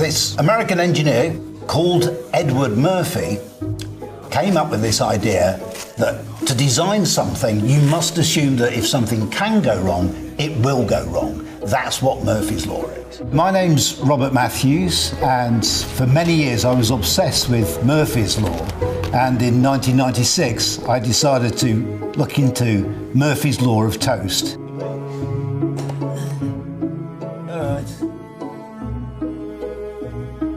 This American engineer called Edward Murphy came up with this idea that to design something, you must assume that if something can go wrong, it will go wrong. That's what Murphy's Law is. My name's Robert Matthews, and for many years I was obsessed with Murphy's Law. And in 1996, I decided to look into Murphy's Law of toast.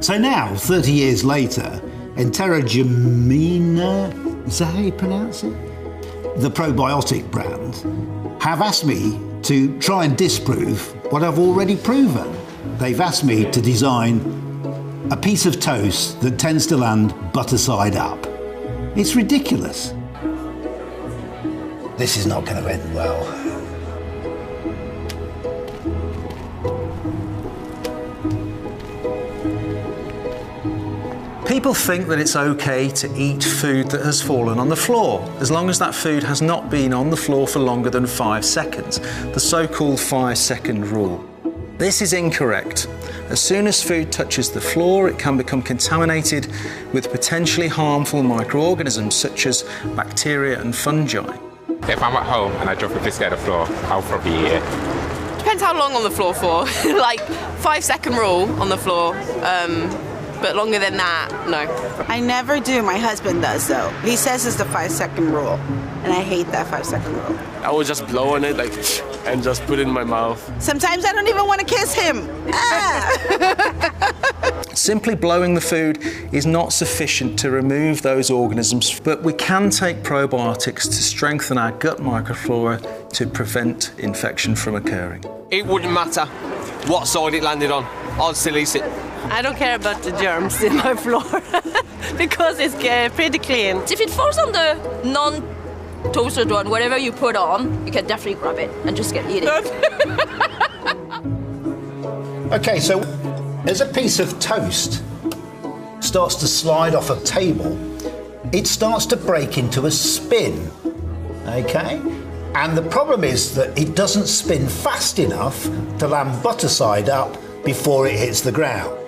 So now, 30 years later, Enterogermina, is that how you pronounce it? The probiotic brand, have asked me to try and disprove what I've already proven. They've asked me to design a piece of toast that tends to land butter side up. It's ridiculous. This is not going to end well. People think that it's okay to eat food that has fallen on the floor, as long as that food has not been on the floor for longer than 5 seconds, the so-called 5-second rule. This is incorrect. As soon as food touches the floor, it can become contaminated with potentially harmful microorganisms such as bacteria and fungi. If I'm at home and I drop a biscuit on the floor, I'll probably eat it. Depends how long on the floor for. Like 5-second rule on the floor. But longer than that, no. I never do. My husband does, though. He says it's the 5-second rule, and I hate that 5-second rule. I would just blow on it, and just put it in my mouth. Sometimes I don't even want to kiss him. Simply blowing the food is not sufficient to remove those organisms, but we can take probiotics to strengthen our gut microflora to prevent infection from occurring. It wouldn't matter what side it landed on. I'd still eat it. I don't care about the germs in my floor because it's pretty clean. If it falls on the non-toasted one, whatever you put on, you can definitely grab it and just get eating. Okay, so as a piece of toast starts to slide off a table, it starts to break into a spin, okay? And the problem is that it doesn't spin fast enough to land butter side up before it hits the ground.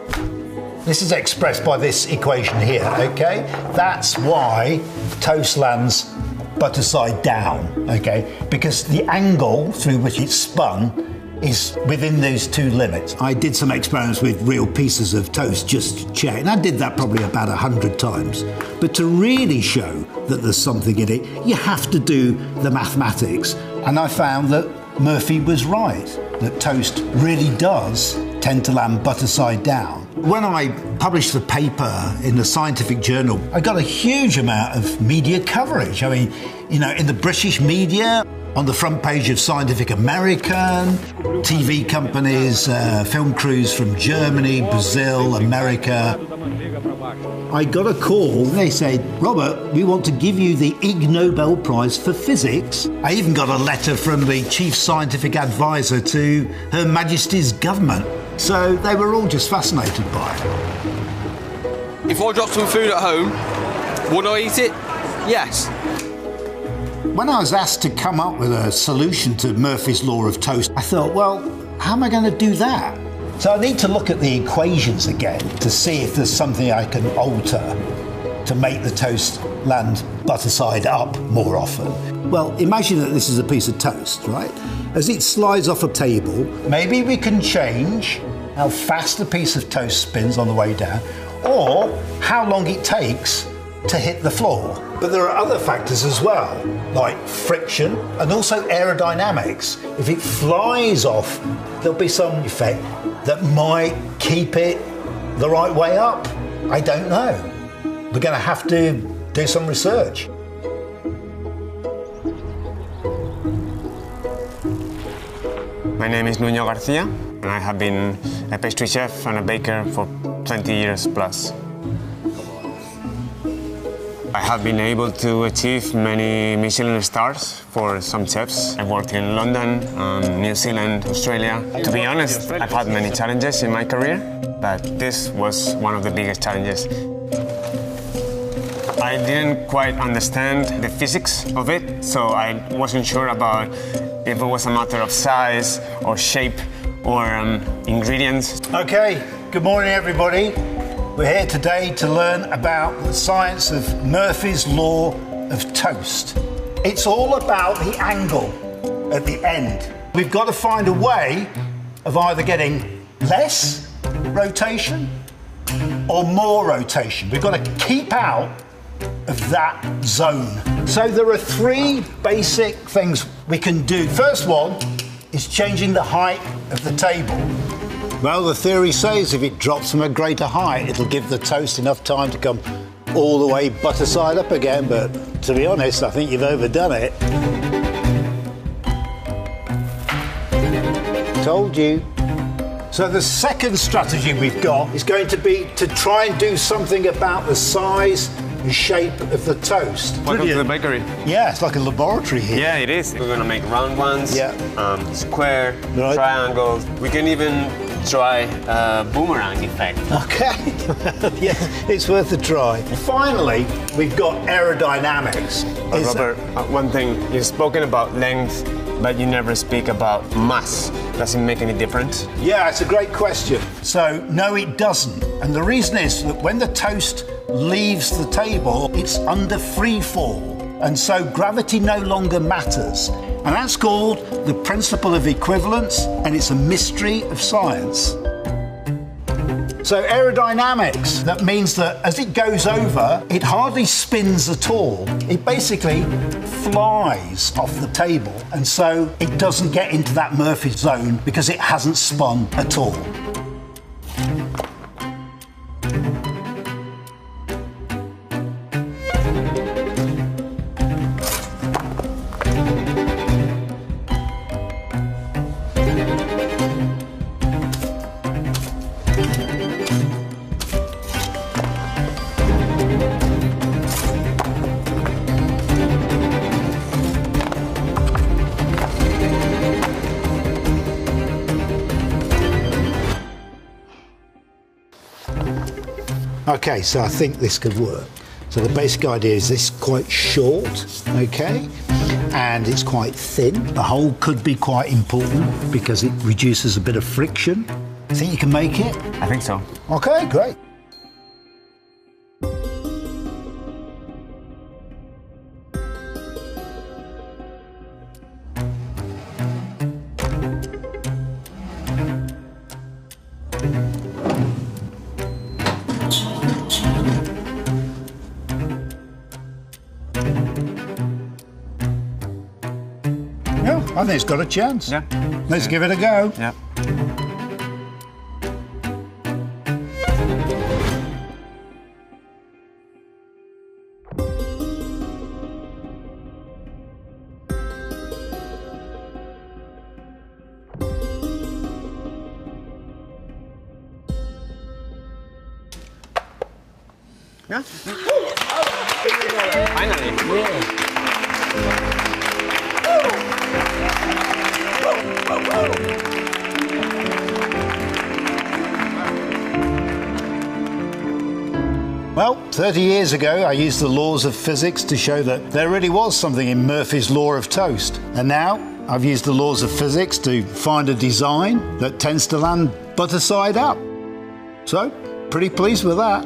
This is expressed by this equation here, okay? That's why toast lands butter side down, okay? Because the angle through which it's spun is within those two limits. I did some experiments with real pieces of toast just to check, and I did that probably about 100 times. But to really show that there's something in it, you have to do the mathematics. And I found that Murphy was right, that toast really does tend to land butter side down. When I published the paper in the scientific journal, I got a huge amount of media coverage. I mean, you know, in the British media, on the front page of Scientific American, TV companies, film crews from Germany, Brazil, America. I got a call, they said, Robert, we want to give you the Ig Nobel Prize for Physics. I even got a letter from the Chief Scientific Advisor to Her Majesty's government. So they were all just fascinated by it. If I dropped some food at home, would I eat it? Yes. When I was asked to come up with a solution to Murphy's Law of toast, I thought, well, how am I going to do that? So I need to look at the equations again to see if there's something I can alter to make the toast land butter side up more often. Well, imagine that this is a piece of toast, right? As it slides off a table, maybe we can change how fast a piece of toast spins on the way down, or how long it takes to hit the floor. But there are other factors as well, like friction and also aerodynamics. If it flies off, there'll be some effect that might keep it the right way up. I don't know. We're going to have to do some research. My name is Nuño Garcia, and I have been a pastry chef and a baker for 20 years plus. I have been able to achieve many Michelin stars for some chefs. I've worked in London, New Zealand, Australia. To be honest, I've had many challenges in my career, but this was one of the biggest challenges. I didn't quite understand the physics of it, so I wasn't sure about if it was a matter of size or shape or ingredients. Okay, Good morning, everybody. We're here today to learn about the science of Murphy's Law of Toast. It's all about the angle at the end. We've got to find a way of either getting less rotation or more rotation. We've got to keep out of that zone. So there are three basic things we can do. First one is changing the height of the table. Well, the theory says if it drops from a greater height, it'll give the toast enough time to come all the way butter side up again, but to be honest, I think you've overdone it. Told you. So the second strategy we've got is going to be to try and do something about the size and shape of the toast. Welcome to the bakery. Yeah, it's like a laboratory here. Yeah, it is. We're gonna make round ones, square, right, triangles. We can even try a boomerang effect. Okay, yeah, it's worth a try. Finally, we've got aerodynamics. Robert, one thing, you've spoken about length, but you never speak about mass. Does it make any difference? Yeah, it's a great question. So, no, it doesn't. And the reason is that when the toast leaves the table, it's under free fall. And so gravity no longer matters. And that's called the principle of equivalence, and it's a mystery of science. So aerodynamics, that means that as it goes over, it hardly spins at all. It basically flies off the table, and so it doesn't get into that Murphy zone because it hasn't spun at all. Okay, so I think this could work. So the basic idea is this is quite short, okay, and it's quite thin. The hole could be quite important because it reduces a bit of friction. Think you can make it? I think so. Okay, great. Yeah, I think it's got a chance. Yeah. Let's give it a go. Yeah. Yeah. Finally. Yeah. Well, 30 years ago, I used the laws of physics to show that there really was something in Murphy's Law of Toast. And now I've used the laws of physics to find a design that tends to land butter side up. So, pretty pleased with that.